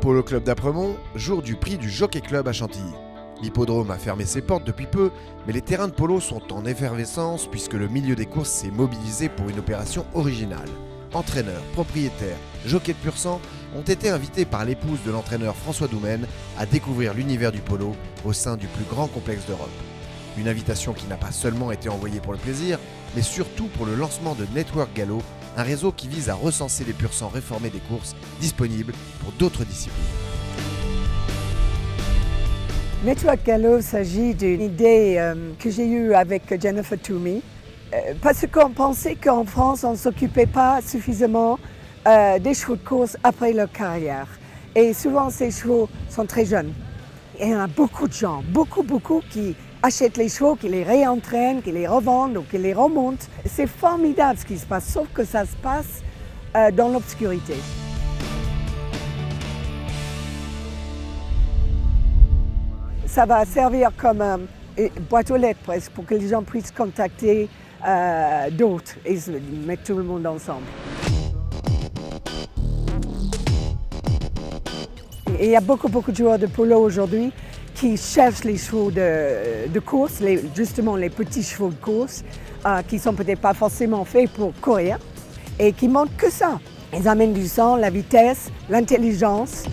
Polo Club d'Apremont, jour du prix du Jockey Club à Chantilly. L'hippodrome a fermé ses portes depuis peu, mais les terrains de polo sont en effervescence puisque le milieu des courses s'est mobilisé pour une opération originale. Entraîneurs, propriétaires, jockeys de pur sang ont été invités par l'épouse de l'entraîneur François Doumen à découvrir l'univers du polo au sein du plus grand complexe d'Europe. Une invitation qui n'a pas seulement été envoyée pour le plaisir, mais surtout pour le lancement de Network Gallo, un réseau qui vise à recenser les pur sang réformés des courses disponibles pour d'autres disciplines. Network Gallo s'agit d'une idée que j'ai eue avec Jennifer Toomey, parce qu'on pensait qu'en France, on ne s'occupait pas suffisamment des chevaux de course après leur carrière. Et souvent, ces chevaux sont très jeunes. Et il y en a beaucoup de gens, beaucoup qui achètent les chevaux, qui les réentraînent, qui les revendent ou qui les remontent. C'est formidable ce qui se passe, sauf que ça se passe dans l'obscurité. Ça va servir comme une boîte aux lettres presque pour que les gens puissent contacter d'autres et se mettre tout le monde ensemble. Et il y a beaucoup de joueurs de polo aujourd'hui qui cherchent les chevaux de course, justement les petits chevaux de course, qui ne sont peut-être pas forcément faits pour courir et qui montrent que ça. Ils amènent du sang, la vitesse, l'intelligence.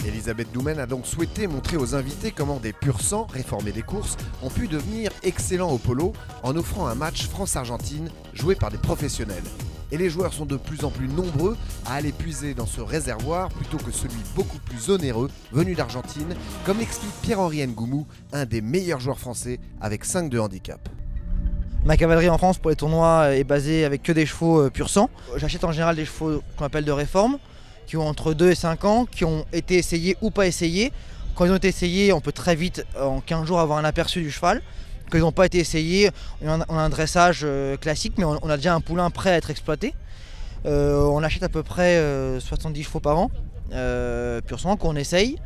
Elisabeth Doumen a donc souhaité montrer aux invités comment des pur sang réformés des courses ont pu devenir excellents au polo en offrant un match France-Argentine joué par des professionnels. Et les joueurs sont de plus en plus nombreux à aller puiser dans ce réservoir plutôt que celui beaucoup plus onéreux venu d'Argentine, comme l'explique Pierre-Henri Ngoumou, un des meilleurs joueurs français avec 5 de handicap. Ma cavalerie en France pour les tournois est basée avec que des chevaux pur sang. J'achète en général des chevaux qu'on appelle de réforme, qui ont entre 2 et 5 ans, qui ont été essayés ou pas essayés. Quand ils ont été essayés, on peut très vite, en 15 jours, avoir un aperçu du cheval. Quand ils n'ont pas été essayés, on a un dressage classique, mais on a déjà un poulain prêt à être exploité. On achète à peu près 70 chevaux par an, pur sang, qu'on essaye.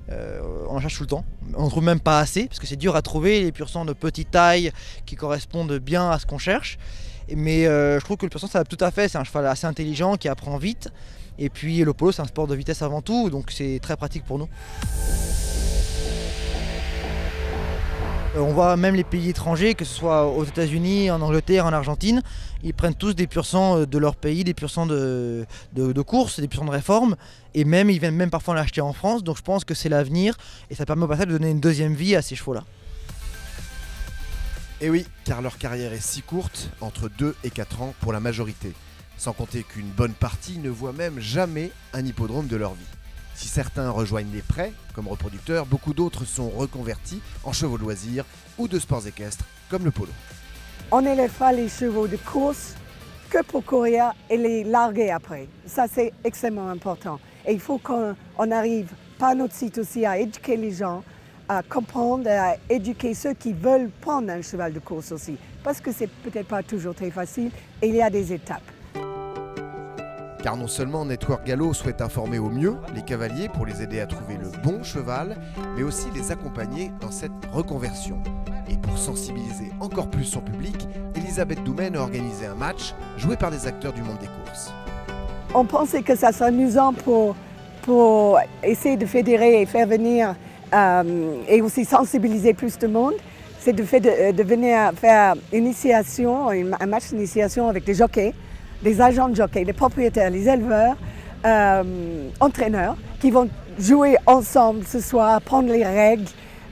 On en cherche tout le temps. On ne trouve même pas assez, parce que c'est dur à trouver les pur sang de petite taille qui correspondent bien à ce qu'on cherche. Mais je trouve que le pur sang, ça va tout à fait. C'est un cheval assez intelligent qui apprend vite. Et puis le polo, c'est un sport de vitesse avant tout, donc c'est très pratique pour nous. On voit même les pays étrangers, que ce soit aux États-Unis, en Angleterre, en Argentine, ils prennent tous des pur sang de leur pays, des pur sang de course, des pur sang de réforme, et même ils viennent même parfois l'acheter en France, donc je pense que c'est l'avenir, et ça permet au passage de donner une deuxième vie à ces chevaux-là. Et oui, car leur carrière est si courte, entre 2 et 4 ans pour la majorité. Sans compter qu'une bonne partie ne voit même jamais un hippodrome de leur vie. Si certains rejoignent les prêts comme reproducteurs, beaucoup d'autres sont reconvertis en chevaux de loisirs ou de sports équestres comme le polo. On n'élève pas les chevaux de course que pour courir et les larguer après. Ça, c'est extrêmement important. Et il faut qu'on arrive par notre site aussi à éduquer les gens, à comprendre, à éduquer ceux qui veulent prendre un cheval de course aussi. Parce que c'est peut-être pas toujours très facile et il y a des étapes. Car non seulement Network Gallo souhaite informer au mieux les cavaliers pour les aider à trouver le bon cheval, mais aussi les accompagner dans cette reconversion. Et pour sensibiliser encore plus son public, Elisabeth Doumen a organisé un match joué par des acteurs du monde des courses. On pensait que ça serait amusant pour essayer de fédérer et faire venir et aussi sensibiliser plus de monde. C'est de venir faire une initiation, un match d'initiation avec des jockeys, des agents de jockey, des propriétaires, les éleveurs, entraîneurs qui vont jouer ensemble ce soir, apprendre les règles.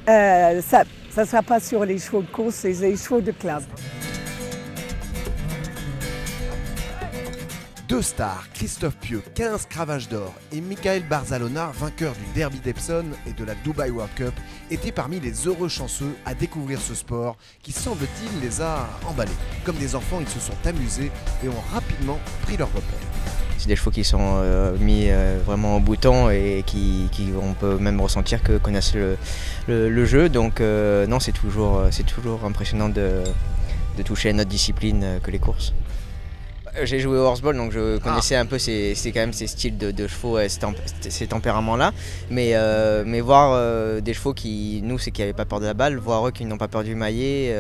Ça ne sera pas sur les chevaux de course, c'est les chevaux de club. 2 stars, Christophe Pieux, 15 cravages d'or, et Michael Barzalona, vainqueur du Derby d'Epsom et de la Dubai World Cup, étaient parmi les heureux chanceux à découvrir ce sport qui, semble-t-il, les a emballés. Comme des enfants, ils se sont amusés et ont rapidement pris leur repère. C'est des chevaux qui sont mis vraiment au bouton et qui on peut même ressentir que connaissent le jeu. Donc non, c'est toujours impressionnant de toucher à une autre discipline que les courses. J'ai joué au horseball, donc je connaissais un peu c'est quand même ces styles de chevaux, ces tempéraments-là. Mais voir des chevaux qui n'avaient pas peur de la balle, voir eux qui n'ont pas peur du maillet,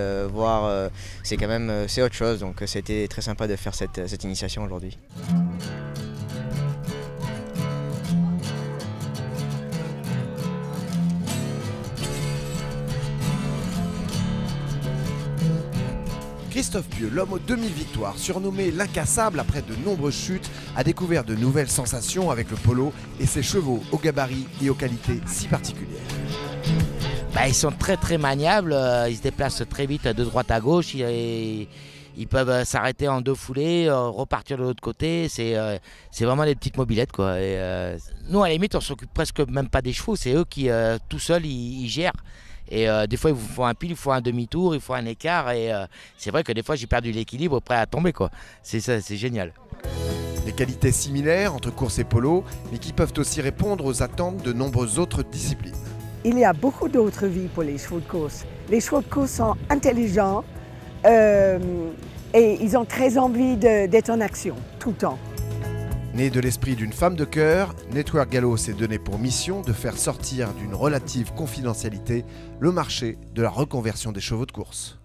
c'est quand même c'est autre chose. Donc c'était très sympa de faire cette initiation aujourd'hui. Christophe Pieux, l'homme aux 2000 victoires, surnommé l'incassable après de nombreuses chutes, a découvert de nouvelles sensations avec le polo et ses chevaux aux gabarits et aux qualités si particulières. Ils sont très maniables, ils se déplacent très vite de droite à gauche, ils peuvent s'arrêter en 2 foulées, repartir de l'autre côté, c'est vraiment des petites mobilettes quoi. Et, nous à la limite on s'occupe presque même pas des chevaux, c'est eux qui tout seuls ils gèrent. Et des fois il vous faut un pile, il faut un demi-tour, il faut un écart et c'est vrai que des fois j'ai perdu l'équilibre prêt à tomber quoi. C'est ça, c'est génial. Des qualités similaires entre course et polo, mais qui peuvent aussi répondre aux attentes de nombreuses autres disciplines. Il y a beaucoup d'autres vies pour les chevaux de course. Les chevaux de course sont intelligents et ils ont très envie d'être en action tout le temps. Né de l'esprit d'une femme de cœur, Network Gallo s'est donné pour mission de faire sortir d'une relative confidentialité le marché de la reconversion des chevaux de course.